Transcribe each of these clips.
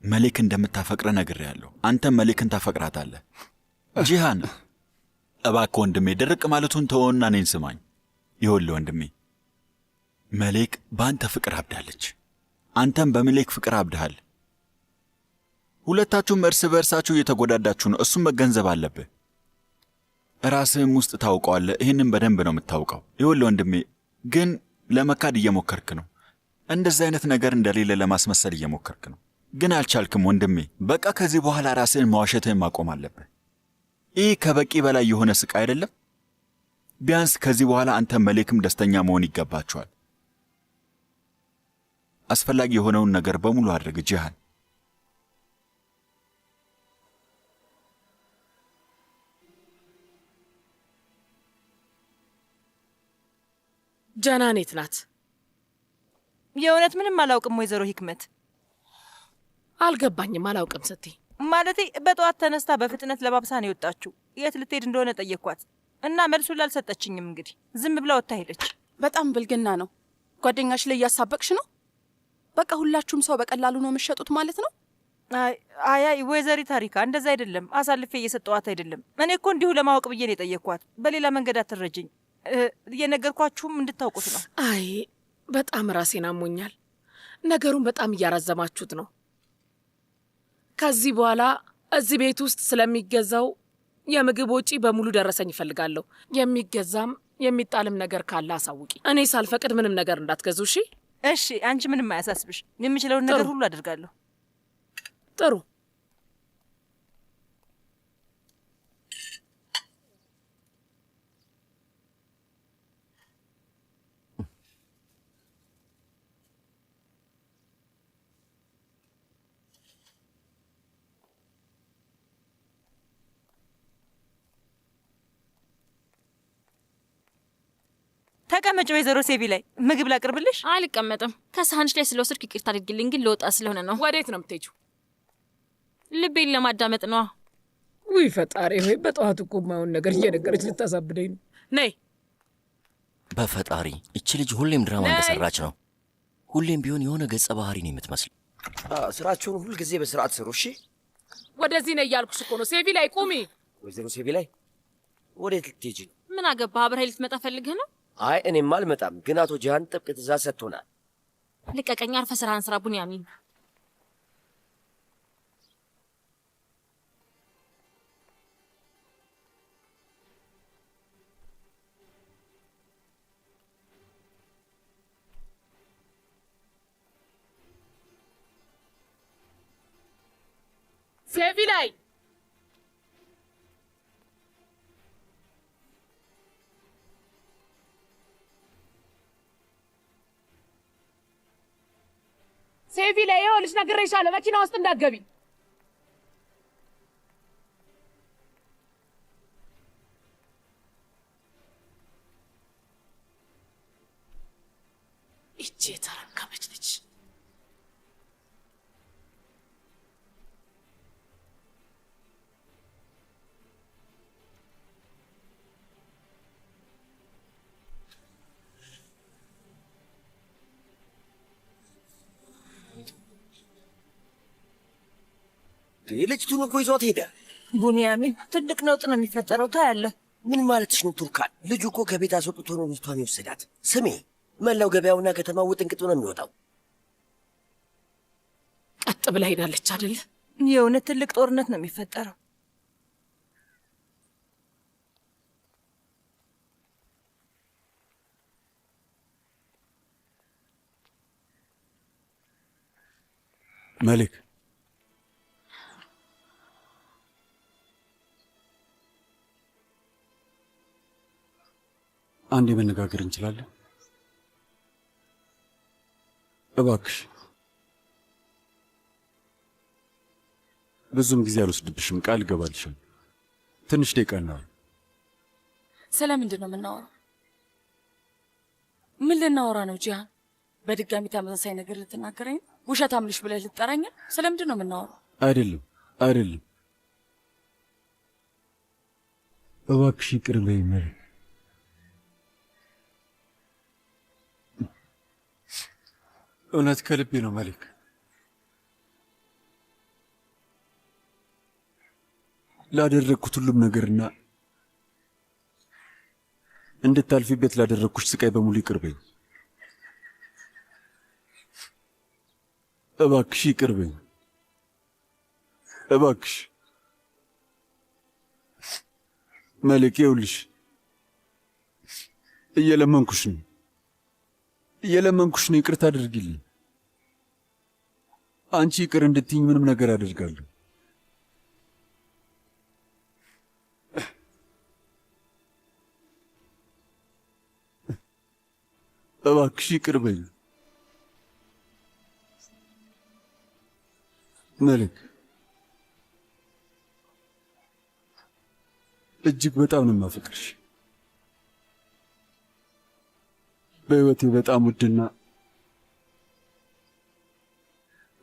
መሌክ እንደምታፈቅረ ነግሬያለሁ። አንተም መሌክን ታፈቅራታለህ። ጂሃን እባክህ ወንድሜ ድርቅ ማለቱን ተወውና እኔን ስማኝ። ይኸውልህ ወንድሜ መሌክ በአንተ ፍቅር አብዳለች፣ አንተም በመሌክ ፍቅር አብድሃል። ሁለታችሁም እርስ በእርሳችሁ እየተጎዳዳችሁ ነው። እሱም መገንዘብ አለብህ። ራስህም ውስጥ ታውቀዋለህ። ይህንም በደንብ ነው የምታውቀው። ይኸውልህ ወንድሜ ግን ለመካድ እየሞከርክ ነው። እንደዚህ አይነት ነገር እንደሌለ ለማስመሰል እየሞከርክ ነው፣ ግን አልቻልክም ወንድሜ። በቃ ከዚህ በኋላ ራስህን ማዋሸትህን ማቆም አለብህ። ይህ ከበቂ በላይ የሆነ ስቃይ አይደለም? ቢያንስ ከዚህ በኋላ አንተ መሌክም ደስተኛ መሆን ይገባችኋል። አስፈላጊ የሆነውን ነገር በሙሉ አድርግ ጂሃን። ጀናኔት ናት። የእውነት ምንም አላውቅም ወይዘሮ ሂክመት። አልገባኝም። አላውቅም ስትይ ማለቴ በጠዋት ተነስታ በፍጥነት ለባብሳ ነው የወጣችው። የት ልትሄድ እንደሆነ ጠየቅኳት እና መልሱን ላልሰጠችኝም። እንግዲህ ዝም ብላ ወጥታ ሄደች። በጣም ብልግና ነው። ጓደኛሽ ላይ እያሳበቅሽ ነው። በቃ ሁላችሁም ሰው በቀላሉ ነው የምትሸጡት ማለት ነው። አይ ወይዘሪ ታሪካ እንደዛ አይደለም። አሳልፌ እየሰጠዋት አይደለም። እኔ እኮ እንዲሁ ለማወቅ ብዬ ነው የጠየቅኳት። በሌላ መንገድ አትረጅኝ። እየነገርኳችሁም እንድታውቁት ነው። አይ በጣም ራሴን አሞኛል። ነገሩን በጣም እያራዘማችሁት ነው። ከዚህ በኋላ እዚህ ቤት ውስጥ ስለሚገዛው የምግብ ወጪ በሙሉ ደረሰኝ ይፈልጋለሁ። የሚገዛም የሚጣልም ነገር ካለ አሳውቂ። እኔ ሳልፈቅድ ምንም ነገር እንዳትገዙ እሺ? እሺ፣ አንቺ ምንም አያሳስብሽ። የምችለውን ነገር ሁሉ አደርጋለሁ። ጥሩ። ተቀመጭ ወይዘሮ ሴቪ ላይ ምግብ ላቅርብልሽ? አልቀመጥም። ከሳህንሽ ላይ ስለወሰድክ ይቅርታ አድርጊልኝ፣ ግን ልወጣ ስለሆነ ነው። ወዴት ነው የምትሄጂው? ልቤን ለማዳመጥ ነው። ውይ ፈጣሪ ሆይ፣ በጠዋቱ እኮ የማይሆን ነገር እየነገረች ልታሳብደኝ ነው። ነይ። በፈጣሪ እቺ ልጅ ሁሌም ድራማ እንደሰራች ነው። ሁሌም ቢሆን የሆነ ገጸ ባህሪ ነው የምትመስል። ስራችሁን ሁል ጊዜ በስርዓት ስሩ እሺ? ወደዚህ ነይ እያልኩሽ እኮ ነው። ሴቪ ላይ ቁሚ። ወይዘሮ ሴቪ ላይ ወዴት ልትሄጂ ነው? ምን አገባ? አብረኸኝ ልትመጣ ፈልገህ ነው? አይ እኔም አልመጣም፣ ግን አቶ ጂሃን ጥብቅ ትእዛዝ ሰጥቶናል። ልቀቀኝ። አርፈህ ስራህን ስራ ቡንያሚን። ሴቪ ላይ ሴቪ ላይ ይኸውልሽ፣ ነግሬሻለሁ መኪና ውስጥ እንዳትገቢ። ይቺ የተረከበች ልጅ ልጅቱን እኮ ይዟት ሄደ። ቡንያሚን፣ ትልቅ ነውጥ ነው የሚፈጠረው። ታያለህ። ምን ማለትሽ ነው ቱርካን? ልጁ እኮ ከቤት አስወጥቶ ነው ልጅቷን የወሰዳት። ስሜ መላው ገበያውና ከተማው ውጥንቅጡ ነው የሚወጣው። ቀጥ ብላ ሄዳለች አይደለ? የእውነት ትልቅ ጦርነት ነው የሚፈጠረው። መሌክ አንዴ መነጋገር እንችላለን? እባክሽ ብዙም ጊዜ አልወስድብሽም፣ ቃል እገባልሻለሁ። ትንሽ ደቂቃ ነው። ስለምንድን ነው የምናወራው? ምን ልናወራ ነው ጂሃን? በድጋሚ ተመሳሳይ ነገር ልትናገረኝ ነው? ውሸታም ልሽ ብለህ ልትጠራኝ? ስለምንድን ነው የምናወራው? አይደለም አይደለም፣ እባክሽ ይቅር በይኝ መሌክ። እውነት ከልቤ ነው መሌክ። ላደረግኩት ሁሉም ነገርና እንድታልፊበት ላደረግኩሽ ስቃይ በሙሉ ይቅር በይኝ። እባክሽ ይቅር በይኝ። እባክሽ መሌክ፣ ይኸውልሽ እየለመንኩሽ ነው፣ ይቅርታ አድርጊልኝ። አንቺ ይቅር እንድትይኝ ምንም ነገር አደርጋለሁ። እባክሽ ይቅር በይኝ መሌክ። እጅግ በጣም ነው የማፈቅርሽ። በሕይወቴ በጣም ውድና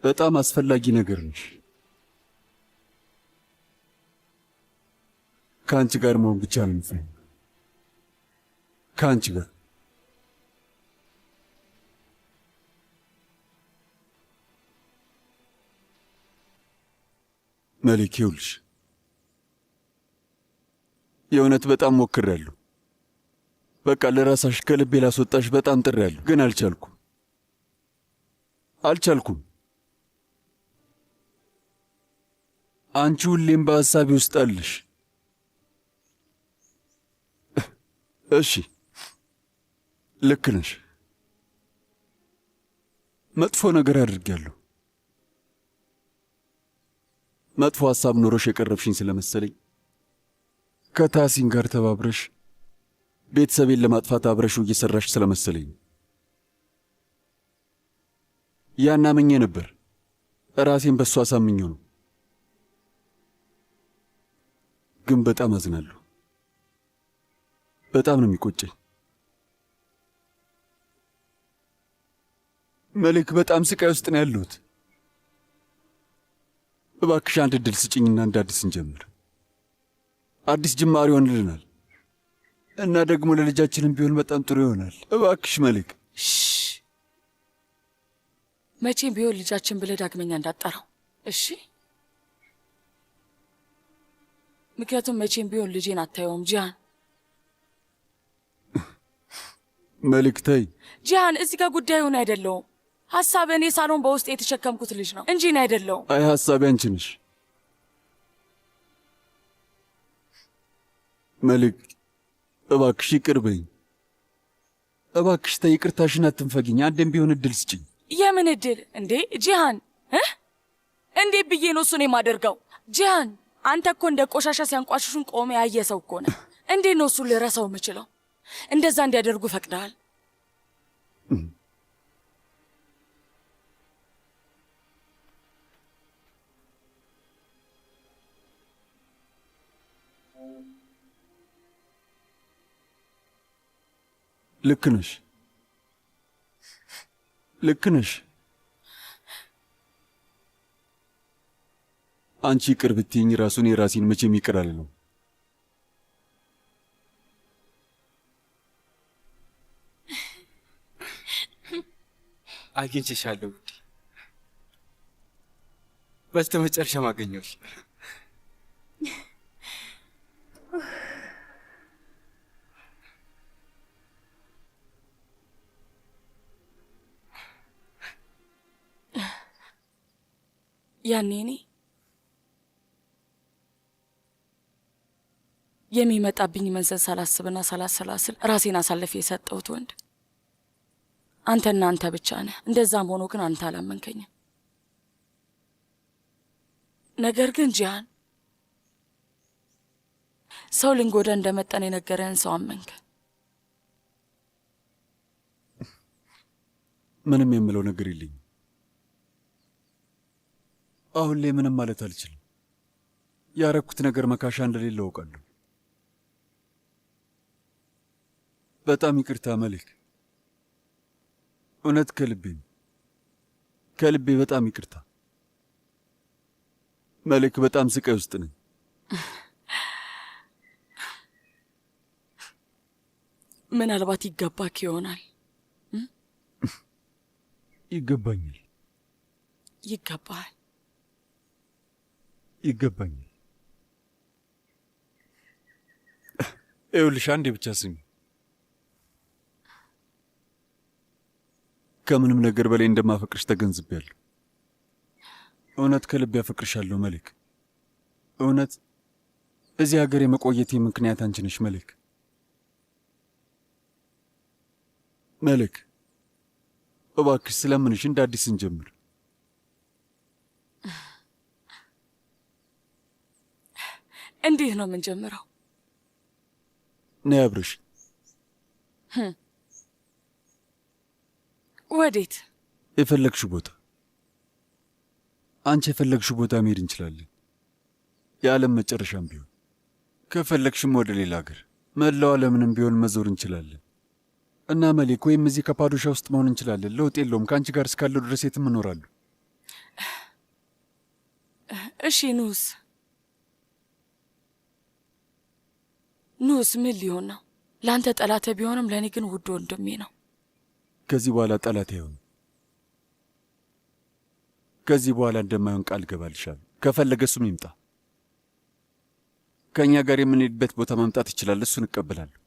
በጣም አስፈላጊ ነገር ነሽ። ከአንቺ ጋር መሆን ብቻ ነው የምፈልገው። ከአንቺ ጋር መሌክ፣ ይኸውልሽ የእውነት በጣም ሞክሬያለሁ። በቃ ለራሳሽ ከልቤ ላስወጣሽ በጣም ጥሬያለሁ፣ ግን አልቻልኩም። አንቺ ሁሌም በሐሳቤ ውስጥ አለሽ። እሺ ልክ ነሽ። መጥፎ ነገር አድርጌያለሁ። መጥፎ ሐሳብ ኖሮሽ የቀረብሽኝ ስለመሰለኝ ከታሲን ጋር ተባብረሽ ቤተሰቤን ለማጥፋት አብረሽው እየሰራሽ ስለመሰለኝ ያን አምኜ ነበር። ራሴን በእሱ አሳምኜው ነው። ግን በጣም አዝናለሁ። በጣም ነው የሚቆጨኝ መሌክ። በጣም ስቃይ ውስጥ ነው ያለሁት። እባክሽ አንድ ዕድል ስጭኝና እንደ አዲስ እንጀምር። አዲስ ጅማሬ ይሆንልናል እና ደግሞ ለልጃችንም ቢሆን በጣም ጥሩ ይሆናል። እባክሽ መሌክ። መቼም ቢሆን ልጃችን ብለህ ዳግመኛ እንዳጠራው እሺ? ምክንያቱም መቼም ቢሆን ልጄን አታየውም ጂሃን። መሌክ ተይ። ጂሃን፣ እዚህ ጋር ጉዳዩን አይደለውም። ሐሳብ እኔ ሳሎን በውስጥ የተሸከምኩት ልጅ ነው እንጂ እኔ አይደለሁም። አይ ሐሳቤ አንቺ ነሽ መሌክ። እባክሽ ይቅር በይኝ። እባክሽ ተይ፣ ይቅርታሽን አትንፈጊኝ። አንዴም ቢሆን እድል ስጭኝ። የምን እድል እንዴ ጂሃን? እንዴ ብዬ ነው እሱን የማደርገው? ጂሃን፣ አንተ እኮ እንደ ቆሻሻ ሲያንቋሽሹን ቆመ ያየ ሰው እኮ ነህ። እንዴት ነው እሱን ልረሳው የምችለው? እንደዛ እንዲያደርጉ ፈቅደሃል? ልክ ነሽ፣ ልክ ነሽ። አንቺ ይቅር ብትይኝ ራሱን የራሴን መቼም ይቅር አልለው። አግኝቼሻለሁ ውዴ፣ በስተመጨረሻም አገኘሁሽ። ያኔ እኔ የሚመጣብኝ መንዘዝ ሳላስብና ሳላሰላስል ራሴን አሳልፌ የሰጠሁት ወንድ አንተና አንተ ብቻ ነህ። እንደዛም ሆኖ ግን አንተ አላመንከኝም። ነገር ግን ጂሃን፣ ሰው ልንጎዳ እንደመጠን የነገረህን ሰው አመንክ። ምንም የምለው ነገር የለኝም። አሁን ላይ ምንም ማለት አልችልም። ያረኩት ነገር መካሻ እንደሌለ አውቃለሁ። በጣም ይቅርታ መሌክ፣ እውነት ከልቤ በጣም ይቅርታ መሌክ። በጣም ስቃይ ውስጥ ነኝ። ምናልባት ይገባክ ይሆናል። ይገባኛል። ይገባሃል። ይገባኛል። ይኸውልሽ አንዴ ብቻ ስሚ። ከምንም ነገር በላይ እንደማፈቅርሽ ተገንዝቤያለሁ። እውነት ከልቤ አፈቅርሻለሁ መሌክ። እውነት እዚህ ሀገር የመቆየቴ ምክንያት አንቺ ነሽ መሌክ። መሌክ እባክሽ ስለምንሽ እንደ አዲስ እንጀምር። እንዴት ነው የምንጀምረው? ነይ አብረሽ። ወዴት? የፈለግሽው ቦታ። አንቺ የፈለግሽው ቦታ መሄድ እንችላለን፣ የዓለም መጨረሻም ቢሆን። ከፈለግሽም ወደ ሌላ ሀገር፣ መላው ዓለምንም ቢሆን መዞር እንችላለን። እና መሌክ ወይም እዚህ ከፓዶሻ ውስጥ መሆን እንችላለን። ለውጥ የለውም። ከአንቺ ጋር እስካለው ድረስ የትም እኖራለሁ። እሺ ኑስ ኑስ ምን ሊሆን ነው? ለአንተ ጠላተ ቢሆንም ለእኔ ግን ውድ ወንድሜ ነው። ከዚህ በኋላ ጠላት አይሆንም። ከዚህ በኋላ እንደማይሆን ቃል ገባልሻለሁ። ከፈለገ እሱም ይምጣ። ከእኛ ጋር የምንሄድበት ቦታ መምጣት ይችላል። እሱን እቀበላለሁ።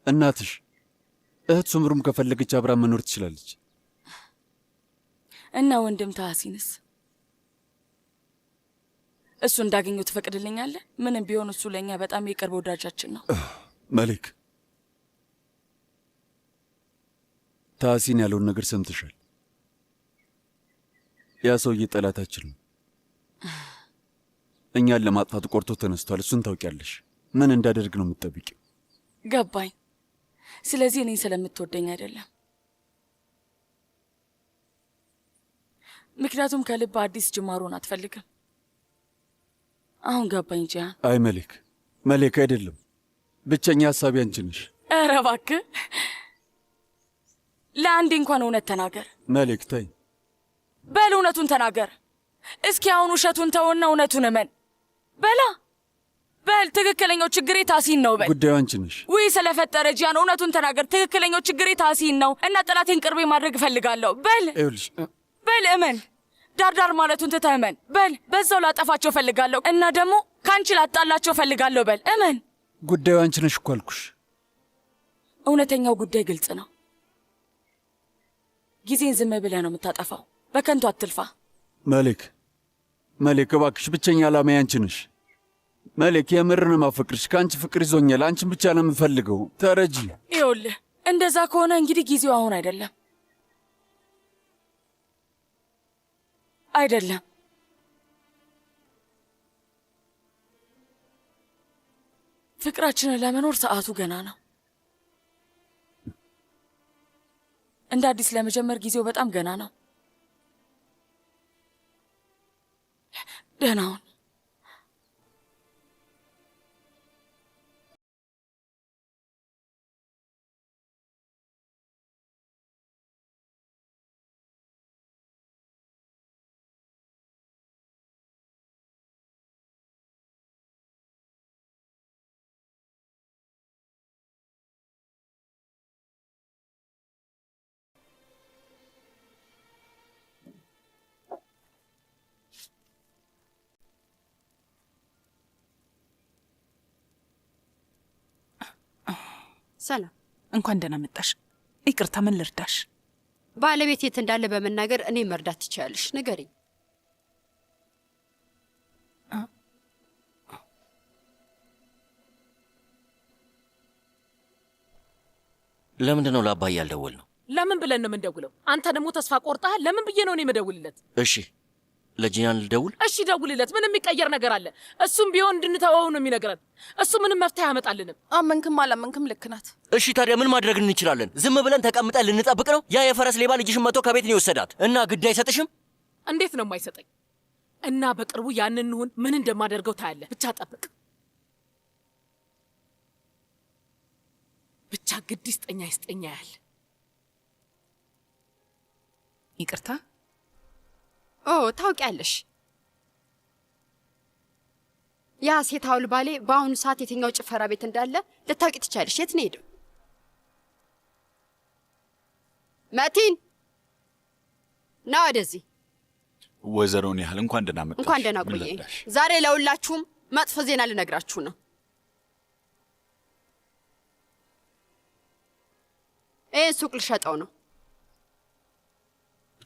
እናትሽ እህት ሱምሩም ከፈለገች አብራ መኖር ትችላለች። እና ወንድም ታሲንስ እሱ እንዳገኘው ትፈቅድልኛለህ? ምንም ቢሆን እሱ ለእኛ በጣም የቅርብ ወዳጃችን ነው። መሌክ ታሲን ያለውን ነገር ሰምተሻል። ያ ሰውዬ ጠላታችን ነው። እኛን ለማጥፋት ቆርጦ ተነስቷል። እሱን ታውቂያለሽ። ምን እንዳደርግ ነው የምትጠብቂው? ገባኝ። ስለዚህ እኔን ስለምትወደኝ አይደለም፣ ምክንያቱም ከልብ አዲስ ጅማሮን አትፈልግም። አሁን ገባኝ ጂያን። አይ መሌክ፣ መሌክ አይደለም። ብቸኛ ሀሳቢ አንቺ ነሽ። ኧረ እባክህ ለአንዴ እንኳን እውነት ተናገር። መሌክ ተይ። በል እውነቱን ተናገር። እስኪ አሁን ውሸቱን ተውና እውነቱን እመን። በላ በል። ትክክለኛው ችግሬ ታሲን ነው በል። ጉዳዩ አንቺ ነሽ። ውይ ስለፈጠረ ጂያን እውነቱን ተናገር። ትክክለኛው ችግሬ ታሲን ነው እና ጠላቴን ቅርቤ ማድረግ እፈልጋለሁ። በል ይኸውልሽ፣ በል እመን። ዳርዳር ማለቱን ትተህ እመን። በል በዛው ላጠፋቸው እፈልጋለሁ እና ደግሞ ከአንቺ ላጣላቸው እፈልጋለሁ። በል እመን። ጉዳዩ አንቺ ነሽ እኮ አልኩሽ። እውነተኛው ጉዳይ ግልጽ ነው። ጊዜን ዝም ብለህ ነው የምታጠፋው። በከንቱ አትልፋ። መሌክ፣ መሌክ እባክሽ፣ ብቸኛ ዓላማዬ አንቺ ነሽ። መሌክ የምር ነው የማፈቅርሽ። ከአንቺ ፍቅር ይዞኛል። አንቺን ብቻ ነው የምፈልገው። ተረጂ። ይኸውልህ እንደዛ ከሆነ እንግዲህ ጊዜው አሁን አይደለም። አይደለም ፍቅራችንን ለመኖር ሰዓቱ ገና ነው። እንደ አዲስ ለመጀመር ጊዜው በጣም ገና ነው። ደህና ሁን። ሰላም፣ እንኳን ደህና መጣሽ። ይቅርታ፣ ምን ልርዳሽ? ባለቤት የት እንዳለ በመናገር እኔ መርዳት ትችያለሽ። ንገሪኝ። ለምንድን ነው ለአባዬ ያልደወል ነው? ለምን ብለን ነው የምንደውለው? አንተ ደግሞ ተስፋ ቆርጠሃል። ለምን ብዬ ነው እኔ የምደውልለት? እሺ ለጂናን ልደውል? እሺ ደውልለት። ምንም የሚቀየር ነገር አለ? እሱም ቢሆን እንድንተወው ነው የሚነግረን። እሱ ምንም መፍትሄ አያመጣልንም። አመንክም አላመንክም ልክ ናት። እሺ ታዲያ ምን ማድረግ እንችላለን? ዝም ብለን ተቀምጠን ልንጠብቅ ነው? ያ የፈረስ ሌባ ልጅሽን መጥቶ ከቤት ነው የወሰዳት እና ግድ አይሰጥሽም? እንዴት ነው የማይሰጠኝ? እና በቅርቡ ያንን እንሁን ምን እንደማደርገው ታያለህ። ብቻ ጠብቅ። ብቻ ግድ ይስጠኛ ይስጠኛ ያህል። ይቅርታ። ታውቂያለሽ፣ ያ ሴት አውል ባሌ በአሁኑ ሰዓት የትኛው ጭፈራ ቤት እንዳለ ልታውቂ ትቻለሽ። የት ነው ሄደው? መቲን ና ወደዚህ። ወይዘሮን ያህል እንኳን ደህና መጣሽ። እንኳን ደህና ቆየ። ዛሬ ለሁላችሁም መጥፎ ዜና ልነግራችሁ ነው። ይህን ሱቅ ልሸጠው ነው።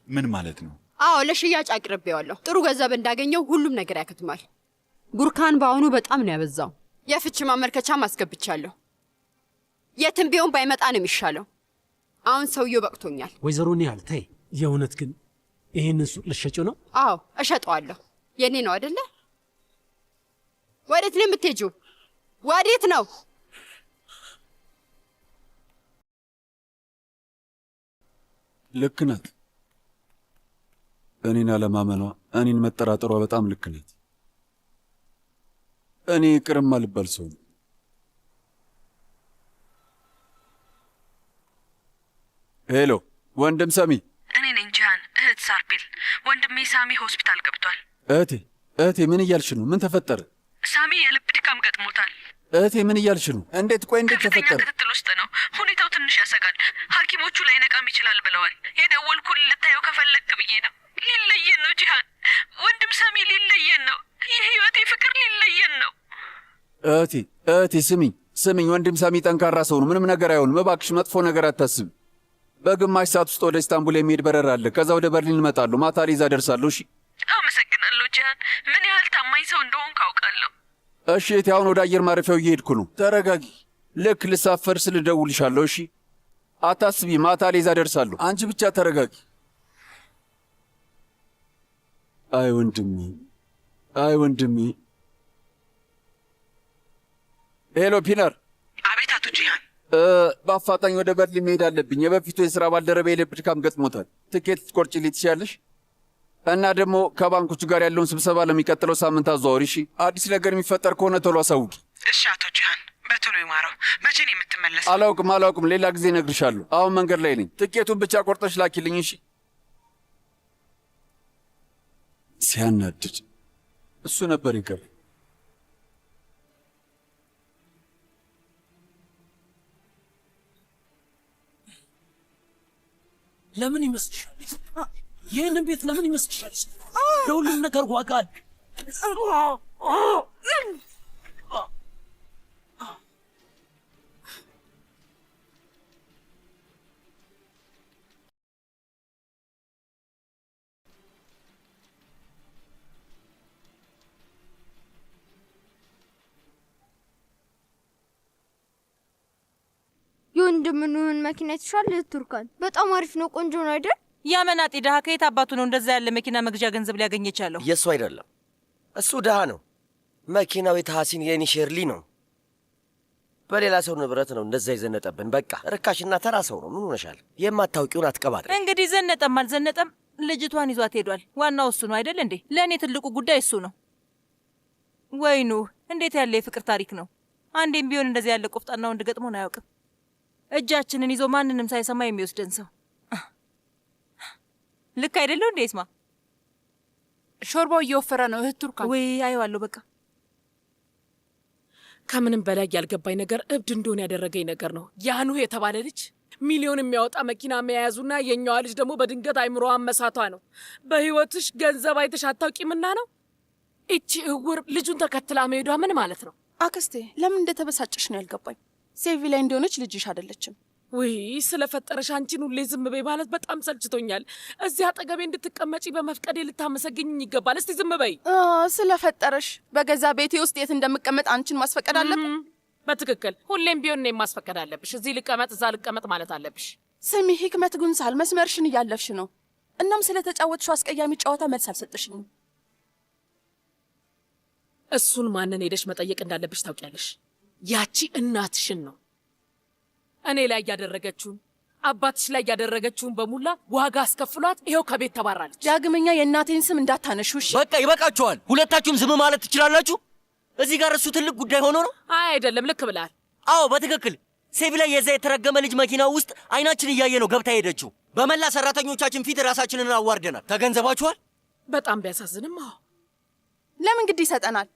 ምን ማለት ነው? አዎ ለሽያጭ አቅርቤዋለሁ። ጥሩ ገንዘብ እንዳገኘው ሁሉም ነገር ያከትማል። ቡርካን በአሁኑ በጣም ነው ያበዛው። የፍች ማመልከቻም አስገብቻለሁ። የትም ቢሆን ባይመጣ ነው የሚሻለው። አሁን ሰውየው በቅቶኛል። ወይዘሮ ኒሃል ተይ፣ የእውነት ግን ይህንን ሱቅ ልትሸጪው ነው? አዎ እሸጠዋለሁ። የኔ ነው አይደለ? ወዴት ነው የምትሄጂው? ወዴት ነው? ልክ ናት። እኔን አለማመኗ፣ እኔን መጠራጠሯ በጣም ልክ ናት። እኔ ይቅርም አልባል ሰው ነው። ሄሎ ወንድም ሰሚ። እኔ ነኝ ጂሃን፣ እህት ሳርፒል። ወንድሜ ሳሚ ሆስፒታል ገብቷል። እህቴ ምን እያልሽ ነው? ምን ተፈጠረ? ሳሚ የልብ ድካም ገጥሞታል። እህቴ ምን እያልሽ ነው? እንዴት? ቆይ እንዴት ተፈጠረ? ከፍተኛ ክትትል ውስጥ ነው። ሁኔታው ትንሽ ያሰጋል። ሐኪሞቹ ላይነቃም ይችላል ብለዋል። የደወልኩልህ ልታየው ከፈለግክ ብዬ ነው። ሊለየን ነው ጂሃን፣ ወንድም ሳሚ ሊለየን ነው። የህይወቴ ፍቅር ሊለየን ነው። እህቴ ስሚኝ፣ ወንድም ሳሚ ጠንካራ ሰው ነው። ምንም ነገር አይሆንም። እባክሽ መጥፎ ነገር አታስብ። በግማሽ ሰዓት ውስጥ ወደ ኢስታንቡል የሚሄድ በረራ አለ። ከዛ ወደ በርሊን እመጣለሁ። ማታ ሊዛ ደርሳለሁ። እሺ? አመሰግናለሁ ጂሃን። ምን ያህል ታማኝ ሰው እንደሆን ካውቃለሁ። እሺ እህቴ፣ አሁን ወደ አየር ማረፊያው እየሄድኩ ነው። ተረጋጊ። ልክ ልሳፈር ስል እደውልልሻለሁ። እሺ? አታስቢ፣ ማታ ሊዛ ደርሳለሁ። አንቺ ብቻ ተረጋጊ። አይ ወንድሜ። ሄሎ ፒነር። አቤት አቶ ጂሃን። በአፋጣኝ ወደ በርሊን መሄድ አለብኝ። የበፊቱ የሥራ ባልደረቤ የልብ ድካም ገጥሞታል። ትኬት ትቆርጭልኝ ትችያለሽ? እና ደግሞ ከባንኮቹ ጋር ያለውን ስብሰባ ለሚቀጥለው ሳምንት አዘዋወሪ። እሺ? አዲስ ነገር የሚፈጠር ከሆነ ቶሎ አሳውቂ። እሺ አቶ ጂሃን፣ በቶሎ ይማረው። መቼ ነው የምትመለሰው? አላውቅም። ሌላ ጊዜ እነግርሻለሁ። አሁን መንገድ ላይ ነኝ። ትኬቱን ብቻ ቆርጠሽ ላኪልኝ። እሺ? ሲያናድድ እሱ ነበር ይቀር። ለምን ይመስልሻል? ይህንን ቤት ለምን ይመስልሻል? ለሁሉም ነገር ዋጋ አለ። የወንድምህን መኪና የተሻለ ቱርካን በጣም አሪፍ ነው። ቆንጆ ነው አይደል? ያ መናጤ ድሃ ከየት አባቱ ነው እንደዛ ያለ መኪና መግዣ ገንዘብ ሊያገኝ የቻለው? የእሱ አይደለም፣ እሱ ድሃ ነው። መኪናው የታሐሲን የኔ ሼርሊ ነው። በሌላ ሰው ንብረት ነው እንደዛ የዘነጠብን። በቃ ርካሽና ተራ ሰው ነው። ምን ሆነሻል? የማታውቂውን አትቀባጥሪ። እንግዲህ ዘነጠም አልዘነጠም ልጅቷን ይዟት ሄዷል። ዋናው እሱ ነው አይደል እንዴ? ለእኔ ትልቁ ጉዳይ እሱ ነው። ወይኑ እንዴት ያለ የፍቅር ታሪክ ነው! አንዴም ቢሆን እንደዚህ ያለ ቆፍጣና ወንድ ገጥሞን አያውቅም። እጃችንን ይዞ ማንንም ሳይሰማ የሚወስደን ሰው። ልክ አይደለው እንዴ? ይስማ፣ ሾርባው እየወፈረ ነው እህት ቱርካን። ወይ አየዋለሁ። በቃ ከምንም በላይ ያልገባኝ ነገር እብድ እንደሆነ ያደረገኝ ነገር ነው። ያኑ የተባለ ልጅ ሚሊዮን የሚያወጣ መኪና መያዙና የኛዋ ልጅ ደግሞ በድንገት አይምሮዋን መሳቷ ነው። በህይወትሽ ገንዘብ አይተሽ አታውቂምና ነው። እቺ እውር ልጁን ተከትላ መሄዷ ምን ማለት ነው? አክስቴ ለምን እንደተበሳጨሽ ነው ያልገባኝ። ሴቪ ላይ እንደሆነች ልጅሽ አይደለችም። ውይ ስለፈጠረሽ አንቺን ሁሌ ዝም በይ ማለት በጣም ሰልችቶኛል። እዚህ አጠገቤ እንድትቀመጪ በመፍቀዴ ልታመሰግኝኝ ይገባል። እስቲ ዝም በይ። ስለፈጠረሽ በገዛ ቤቴ ውስጥ የት እንደምቀመጥ አንቺን ማስፈቀድ አለብን? በትክክል ሁሌም ቢሆን እኔን ማስፈቀድ አለብሽ። እዚህ ልቀመጥ እዛ ልቀመጥ ማለት አለብሽ። ስሚ ሂክመት ጉንሳል፣ መስመርሽን እያለፍሽ ነው። እናም ስለተጫወትሽው አስቀያሚ ጨዋታ መልስ አልሰጥሽኝም። እሱን ማንን ሄደሽ መጠየቅ እንዳለብሽ ታውቂያለሽ። ያቺ እናትሽን ነው። እኔ ላይ ያደረገችውን አባትሽ ላይ ያደረገችውን በሙላ ዋጋ አስከፍሏት ይኸው ከቤት ተባራለች። ዳግመኛ የእናቴን ስም እንዳታነሹሽ። በቃ ይበቃችኋል። ሁለታችሁም ዝም ማለት ትችላላችሁ። እዚህ ጋር እሱ ትልቅ ጉዳይ ሆኖ ነው። አይደለም፣ ልክ ብለሃል። አዎ በትክክል ሴቪ ላይ የዛ የተረገመ ልጅ መኪና ውስጥ አይናችን እያየ ነው ገብታ ሄደችው። በመላ ሰራተኞቻችን ፊት ራሳችንን አዋርደናል። ተገንዘባችኋል? በጣም ቢያሳዝንም። አዎ ለምን ግድ ይሰጠናል?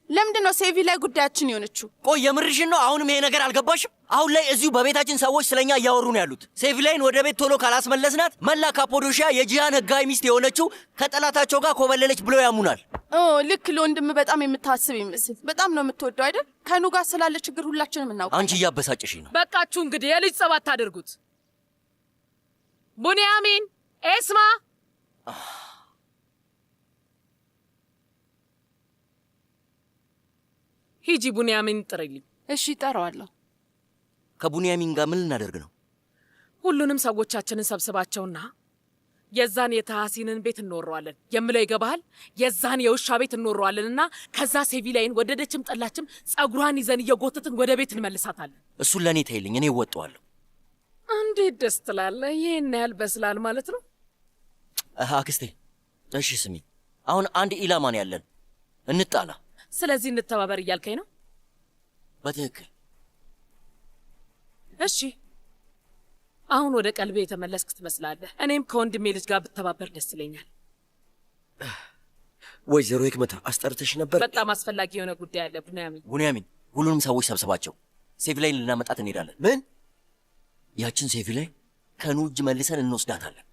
ለምንድን ነው ሴቪ ላይ ጉዳያችን የሆነችው? ቆይ የምርሽን ነው? አሁንም ይሄ ነገር አልገባሽም? አሁን ላይ እዚሁ በቤታችን ሰዎች ስለኛ እያወሩ ነው ያሉት። ሴቪ ላይን ወደ ቤት ቶሎ ካላስመለስናት መላ ካፖዶሺያ የጂሃን ህጋዊ ሚስት የሆነችው ከጠላታቸው ጋር ኮበለለች ብለው ያሙናል። ልክ ለወንድም በጣም የምታስብ ይመስል። በጣም ነው የምትወደው አይደል? ከኑ ጋር ስላለ ችግር ሁላችንም እናውቃለን። አንቺ እያበሳጭሽ ነው። በቃችሁ እንግዲህ የልጅ ጸብ አታድርጉት። ቡንያሚን፣ ኤስማ ሂጂ ቡንያሚን ጥሪልኝ። እሺ እጠራዋለሁ። ከቡንያሚን ጋር ምን ልናደርግ ነው? ሁሉንም ሰዎቻችንን ሰብስባቸውና የዛን የተሐሲንን ቤት እንወረዋለን። የምለው ይገባሃል? የዛን የውሻ ቤት እንወረዋለንና ከዛ ሴቪላይን ወደደችም ጠላችም ጸጉሯን ይዘን እየጎተትን ወደ ቤት እንመልሳታለን። እሱን ለእኔ ተይልኝ፣ እኔ እወጣዋለሁ። እንዴት ደስ ትላለህ! ይህን ያህል በስላል ማለት ነው። አክስቴ፣ እሺ ስሚ፣ አሁን አንድ ኢላማን ያለን እንጣላ። ስለዚህ እንተባበር እያልከኝ ነው? በትክክል። እሺ፣ አሁን ወደ ቀልቤ የተመለስክ ትመስላለህ። እኔም ከወንድሜ ልጅ ጋር ብተባበር ደስ ይለኛል። ወይዘሮ ህክመት አስጠርተሽ ነበር? በጣም አስፈላጊ የሆነ ጉዳይ አለ ቡንያሚን። ቡንያሚን፣ ሁሉንም ሰዎች ሰብስባቸው። ሴቪላይን ልናመጣት እንሄዳለን። ምን? ያችን ሴቪላይ ከኑ እጅ መልሰን እንወስዳታለን።